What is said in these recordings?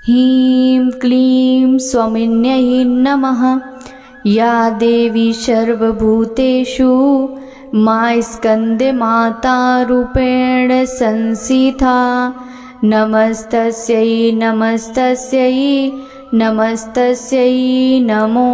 ह्रीं क्लीं स्वामिन्यै नमः। या देवी सर्वभूतेषु मा स्कन्दमातारूपेण संस्थिता। नमस्तस्यै नमस्तस्यै नमस्तस्यै नमो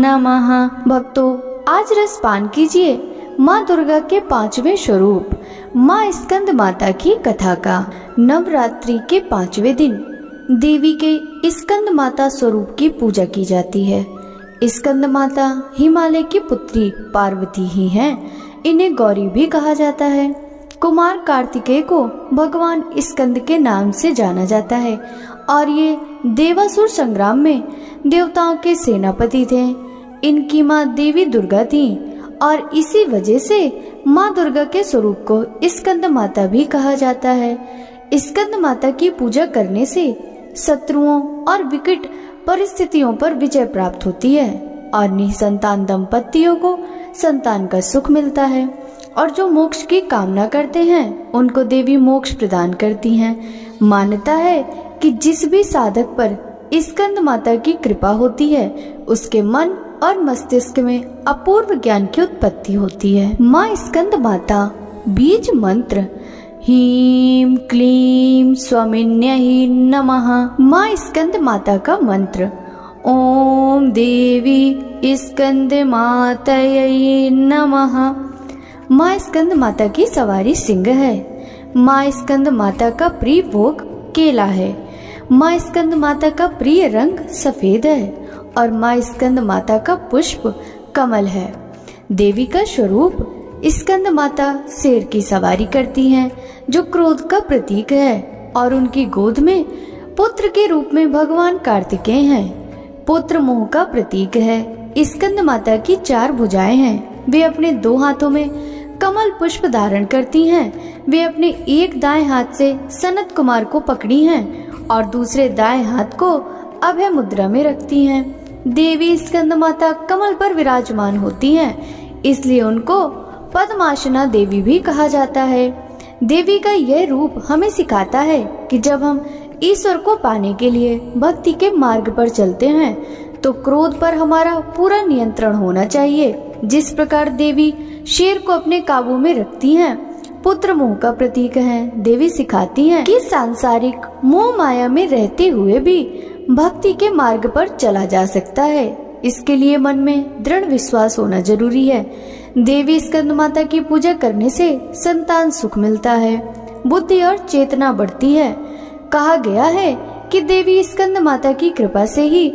नमः। भक्तों, आज रसपान कीजिए माँ दुर्गा के 5वें स्वरूप माँ स्कंद माता की कथा का। नवरात्रि के 5वें दिन देवी के स्कंद माता स्वरूप की पूजा की जाती है। स्कंद माता हिमालय की पुत्री पार्वती ही हैं। इन्हें गौरी भी कहा जाता है। कुमार कार्तिकेय को भगवान स्कंद के नाम से जाना जाता है और ये देवासुर संग्राम में देवताओं के सेनापति थे। इनकी माँ देवी दुर्गा थी और इसी वजह से माँ दुर्गा के स्वरूप को स्कंद माता भी कहा जाता है। स्कंद माता की पूजा करने से शत्रुओं और विकट परिस्थितियों पर विजय प्राप्त होती है और निसंतान दंपतियों को संतान का सुख मिलता है और जो मोक्ष की कामना करते हैं उनको देवी मोक्ष प्रदान करती हैं। मान्यता है कि जिस भी साधक पर स्कंद माता की कृपा होती है उसके मन और मस्तिष्क में अपूर्व ज्ञान की उत्पत्ति होती है। माँ स्कंद माता बीज मंत्र ह्रीं क्लीं स्वामिन्यै नमः। माँ स्कंद माता का मंत्र ओम देवी स्कंद मातयै नमः। माँ स्कंद माता की सवारी सिंह है। माँ स्कंद माता का प्रिय भोग केला है। माँ स्कंद माता का प्रिय रंग सफेद है और माँ स्कंद माता का पुष्प कमल है। देवी का स्वरूप स्कंद माता शेर की सवारी करती हैं जो क्रोध का प्रतीक है और उनकी गोद में पुत्र के रूप में भगवान कार्तिकेय हैं। पुत्र मोह का प्रतीक है। स्कंद माता की 4 भुजाएं हैं। वे अपने 2 हाथों में कमल पुष्प धारण करती हैं। वे अपने एक दाएं हाथ से सनत कुमार को पकड़ी हैं और दूसरे दाएं हाथ को अभय मुद्रा में रखती हैं। देवी स्कंद माता कमल पर विराजमान होती हैं, इसलिए उनको पद्मासना देवी भी कहा जाता है। देवी का यह रूप हमें सिखाता है कि जब हम ईश्वर को पाने के लिए भक्ति के मार्ग पर चलते हैं तो क्रोध पर हमारा पूरा नियंत्रण होना चाहिए। जिस प्रकार देवी शेर को अपने काबू में रखती हैं, पुत्र मोह का प्रतीक है। देवी सिखाती हैं कि सांसारिक मोह माया में रहते हुए भी भक्ति के मार्ग पर चला जा सकता है। इसके लिए मन में दृढ़ विश्वास होना जरूरी है। देवी स्कंद माता की पूजा करने से संतान सुख मिलता है, बुद्धि और चेतना बढ़ती है। कहा गया है कि देवी स्कंद माता की कृपा से ही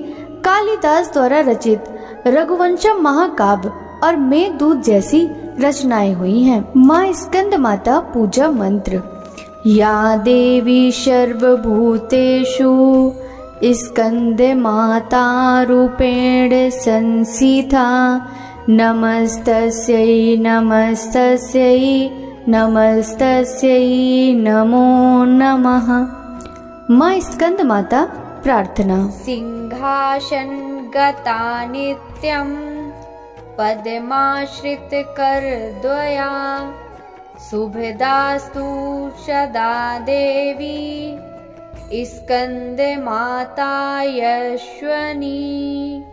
कालिदास द्वारा रचित रघुवंशम महाकाव्य और मेघदूत जैसी रचनाएं हुई हैं। माँ स्कंद माता पूजा मंत्र या देवी सर्वभूतेषु स्कंद माता रूपेण संस्थिता। नमस्तस्यै नमस्तस्यै नमस्तस्यै नमो नमः। माँ स्कंद माता प्रार्थना सिंहासन गता नित्यं पद्माश्रित कर द्वया। शुभदास्तु सदा देवी स्कंद माता यश्वनी।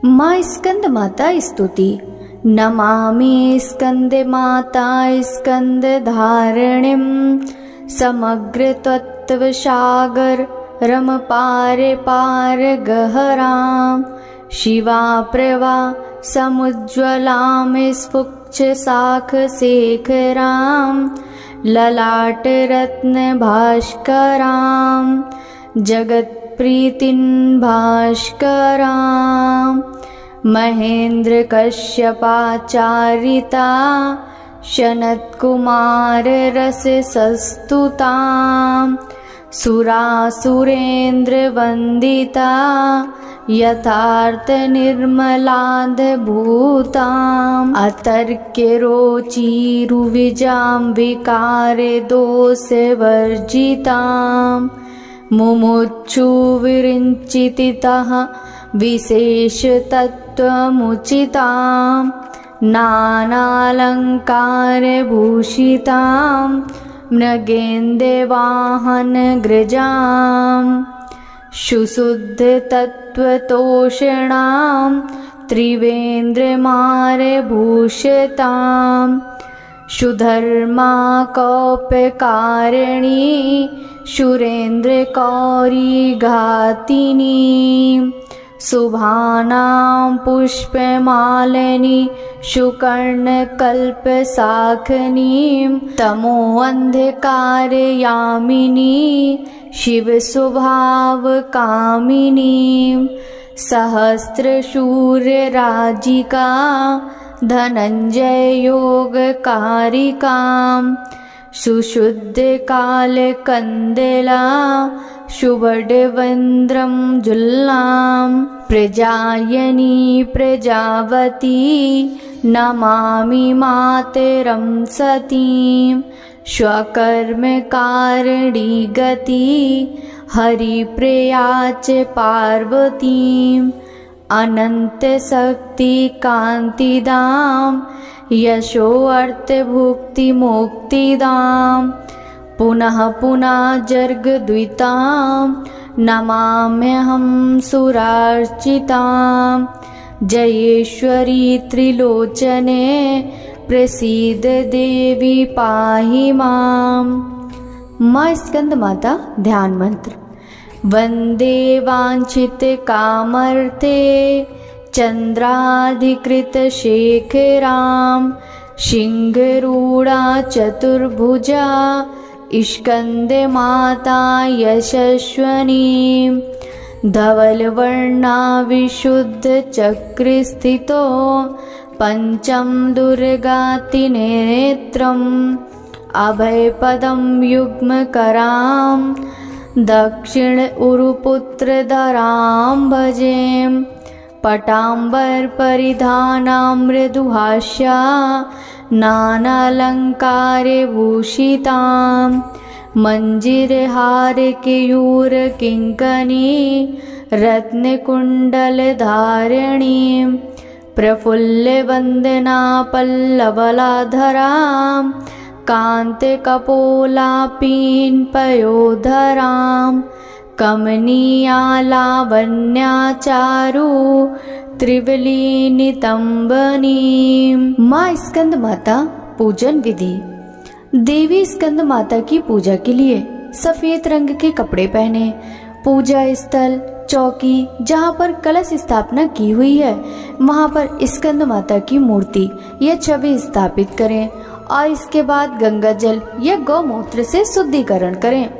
माँ स्कंद माता स्तुति नमामि स्कंद माता स्कंद धारणिम। समग्र तत्व सागर रम पारे पार गहराम। शिवा प्रभा समुज्ज्वलां स्फुक्ष शाख शेखराम। ललाट रत्न भास्कराम जगत प्रीतिन भास्कराम। महेंद्र कश्यपाचारिता शनत कुमार रस सस्तुताम। सुरासुरेंद्र वंदिता यथार्थ निर्मलाद भूताम। अतर्क्य रोचिरुविजाम विकारे दोष वर्जिताम। मुमुक्षु विरिञ्चितितः विशेष तत्त्वमुचितां। नानालंकार भूषितां मृगेन्द्र वाहन ग्रजाम। सुशुद्ध तत्त्वतोषिणां त्रिवेन्द्रमारभूषितां सुधर्मा कौप्यकारिणी सुरेन्द्रकौरिघातिनी शुभानां पुष्पमालिनी सुकर्णकल्पशाखनीं तमोऽन्धकारयामिनी शिवस्वभावकामिनीं सहस्रशूरराजिका धनञ्जययोगकारिकां सुशुद्धकालकन्दला शुभडवन्द्रं जुल्लां प्रजायनी प्रजावती नमामि मातरं सतीं स्वकर्मकारिणी गति हरिप्रिया च पार्वतीं अनन्तशक्तिकान्तिदां यशोऽर्थभुक्तिमुक्तिदां पुनः पुनः जर्गद्वितां नमाम्यहं सुरार्चितां जयेश्वरी त्रिलोचने प्रसीद देवी पाहि मां। माँ स्कंद माता ध्यान मंत्र। वंदे वांछित कामर्थे चंद्राधिकृत शेखरां सिंहरूढ़ा चतुर्भुजा स्कंदे माता यशस्वनी धवलवर्णा विशुद्ध चक्रस्थितो पंचम दुर्गातिनेत्रम् अभयपदं युग्मकरां दक्षिण उरुपुत्रधरां भजें पटाम्बरपरिधानां मृदुहास्या नानालङ्कारे भूषितां मञ्जीरहारकेयूरकिङ्कणी रत्नकुण्डलधारिणीं प्रफुल्लवन्दना पल्लवलाधरां कान्तकपोलापीन पयोधरां कमनीया लावण्याचारु त्रिवलीनितंबनीं। माँ स्कंद माता पूजन विधि। देवी स्कंद माता की पूजा के लिए सफेद रंग के कपड़े पहने, पूजा स्थल चौकी जहाँ पर कलश स्थापना की हुई है वहाँ पर स्कंद माता की मूर्ति या छवि स्थापित करें और इसके बाद गंगा जल या गौमूत्र से शुद्धिकरण करें।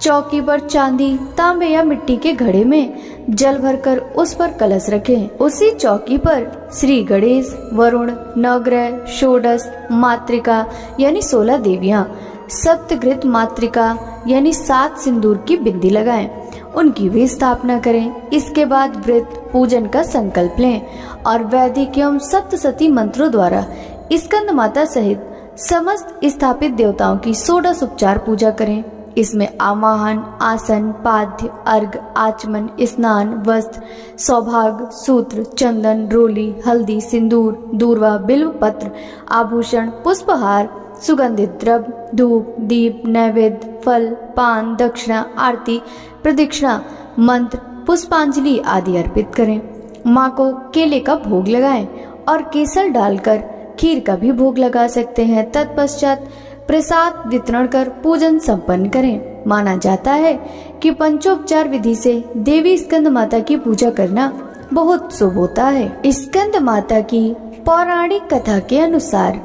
चौकी पर चांदी, तांबे या मिट्टी के घड़े में जल भरकर उस पर कलश रखें। उसी चौकी पर श्री गणेश, वरुण, नवग्रह, षोडश मातृका यानी 16 देवियां, सप्तघृत मातृका यानी 7 सिंदूर की बिंदी लगाएं, उनकी भी स्थापना करें। इसके बाद व्रत पूजन का संकल्प लें और वैदिक एवं सप्तशती मंत्रों द्वारा स्कंद माता सहित समस्त स्थापित देवताओं की 16 उपचार पूजा करें। इसमें आवाहन, आसन, पाद्य, अर्घ, आचमन, स्नान, वस्त्र, सौभाग्य, सूत्र, चंदन, रोली, हल्दी, सिंदूर, दूर्वा, बिल्व पत्र, आभूषण, पुष्पहार, सुगंधित द्रव्य, धूप, दीप, नैवेद्य, फल, पान, दक्षिणा, आरती, प्रदक्षिणा, मंत्र, पुष्पांजलि आदि अर्पित करें। माँ को केले का भोग लगाएं और केसर डालकर खीर का भी भोग लगा सकते हैं। तत्पश्चात प्रसाद वितरण कर पूजन संपन्न करें। माना जाता है कि पंचोपचार विधि से देवी स्कंद माता की पूजा करना बहुत शुभ होता है। स्कंद माता की पौराणिक कथा के अनुसार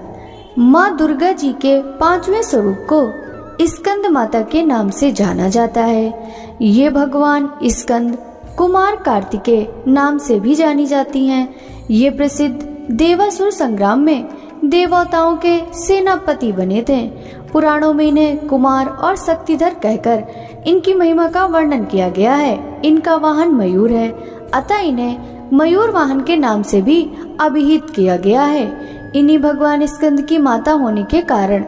माँ दुर्गा जी के 5वें स्वरूप को स्कंद माता के नाम से जाना जाता है। ये भगवान स्कंद कुमार कार्तिकेय नाम से भी जानी जाती हैं। ये प्रसिद्ध देवासुर संग्राम में देवताओं के सेनापति बने थे। पुराणों में इन्हें कुमार और शक्तिधर कहकर इनकी महिमा का वर्णन किया गया है। इनका वाहन मयूर है, अतः इन्हें मयूर वाहन के नाम से भी अभिहित किया गया है। इन्हीं भगवान स्कंद की माता होने के कारण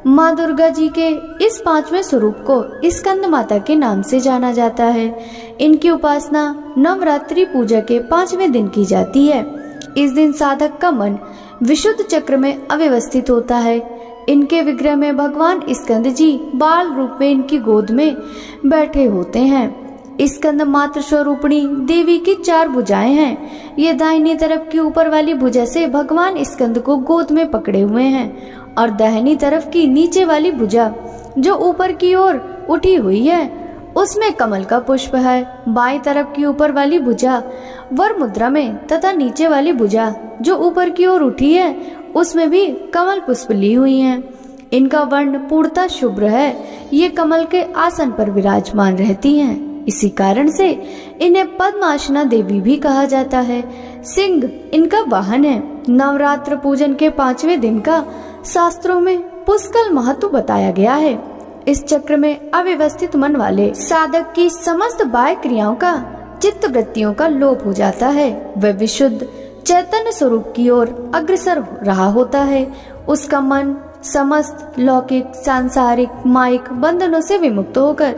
माँ दुर्गा जी के इस 5वें स्वरूप को स्कंद माता के नाम से जाना जाता है। इनकी उपासना नवरात्रि पूजा के 5वें दिन की जाती है। इस दिन साधक का मन विशुद्ध चक्र में अव्यवस्थित होता है। इनके विग्रह में भगवान स्कंद जी बाल रूप में इनकी गोद में बैठे होते हैं। स्कंद मात्र स्वरूपणी देवी की 4 भुजाएं हैं। ये दाहिनी तरफ की ऊपर वाली भुजा से भगवान स्कंद को गोद में पकड़े हुए हैं और दाहिनी तरफ की नीचे वाली भुजा जो ऊपर की ओर उठी हुई है उसमें कमल का पुष्प है। बाईं तरफ की ऊपर वाली भुजा वर मुद्रा में तथा नीचे वाली भुजा जो ऊपर की ओर उठी है उसमें भी कमल पुष्प ली हुई हैं। इनका वर्ण पूर्णतः शुभ्र है। ये कमल के आसन पर विराजमान रहती हैं। इसी कारण से इन्हें पद्मासना देवी भी कहा जाता है। सिंह इनका वाहन है। नवरात्र पूजन के 5वें दिन का शास्त्रों में पुष्कल महत्व बताया गया है। इस चक्र में अव्यवस्थित मन वाले साधक की समस्त बाह्य क्रियाओं का चित्त वृत्तियों का लोप हो जाता है। वह विशुद्ध चैतन्य स्वरूप की ओर अग्रसर रहा होता है। उसका मन समस्त लौकिक सांसारिक माइक बंधनों से विमुक्त होकर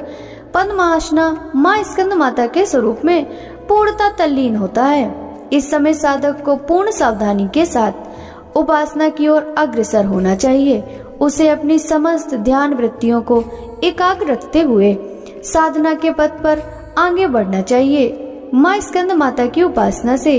पद्मासना माँ स्कंद माता के स्वरूप में पूर्णता तल्लीन होता है। इस समय साधक को पूर्ण सावधानी के साथ उपासना की ओर अग्रसर होना चाहिए। उसे अपनी समस्त ध्यान वृत्तियों को एकाग्र रखते हुए साधना के पथ पर आगे बढ़ना चाहिए। माँ स्कंद माता की उपासना से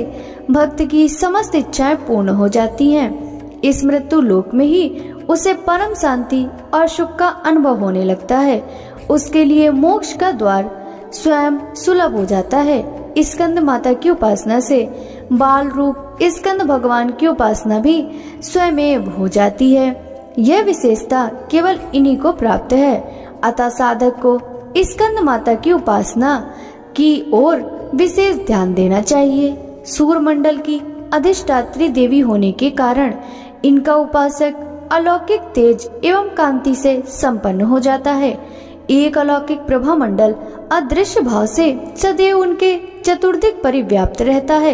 भक्त की समस्त इच्छाएं पूर्ण हो जाती हैं। इस मृत्यु लोक में ही उसे परम शांति और सुख का अनुभव होने लगता है। उसके लिए मोक्ष का द्वार स्वयं सुलभ हो जाता है। स्कंद माता की उपासना से बाल रूप स्कंद भगवान की उपासना भी स्वयमेव हो जाती है। यह विशेषता केवल इन्हीं को प्राप्त है। अतः साधक को स्कंद माता की उपासना की ओर विशेष ध्यान देना चाहिए। सूर्यमंडल की अधिष्ठात्री देवी होने के कारण इनका उपासक अलौकिक तेज एवं कांति से संपन्न हो जाता है। एक अलौकिक प्रभा मंडल अदृश्य भाव से सदैव उनके चतुर्दिक परिव्याप्त रहता है।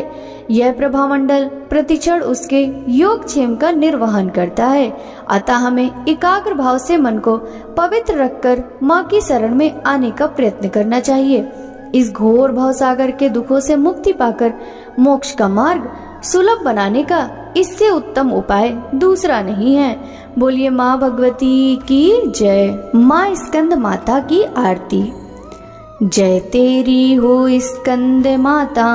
यह प्रभा मंडल प्रतिक्षण उसके योगक्षेम का निर्वहन करता है। अतः हमें एकाग्र भाव से मन को पवित्र रखकर माँ की शरण में आने का प्रयत्न करना चाहिए। इस घोर भाव सागर के दुखों से मुक्ति पाकर मोक्ष का मार्ग सुलभ बनाने का इससे उत्तम उपाय दूसरा नहीं है। बोलिए माँ भगवती की जय। माँ स्कंद माता की आरती। जय तेरी हो स्कंद माता,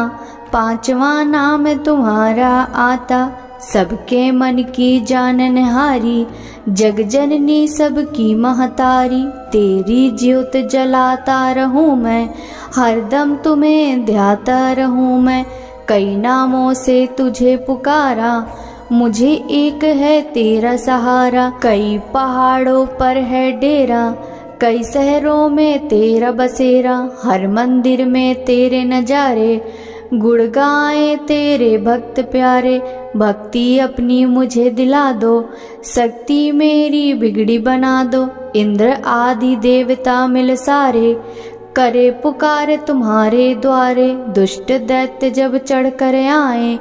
5वां नाम तुम्हारा आता। सबके मन की जाननहारी, जग जननी सबकी महतारी। तेरी ज्योत जलाता रहूं मैं, हरदम तुम्हें ध्याता रहूं मैं। कई नामों से तुझे पुकारा, मुझे एक है तेरा सहारा। कई पहाड़ों पर है डेरा, कई शहरों में तेरा बसेरा। हर मंदिर में तेरे नजारे, गुण गाए तेरे भक्त प्यारे। भक्ति अपनी मुझे दिला दो, शक्ति मेरी बिगड़ी बना दो। इंद्र आदि देवता मिल सारे, करे पुकार तुम्हारे द्वारे। दुष्ट दैत्य जब चढ़ कर आए,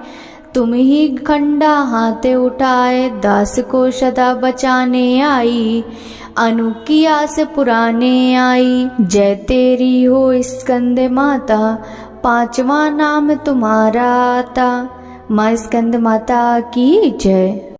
तुम ही खंडा हाथ उठाए। दास को सदा बचाने आई, अनु की आस पुराने आई। जय तेरी हो स्कंद माता, 5वां नाम तुम्हारा आता। माँ स्कंद माता की जय।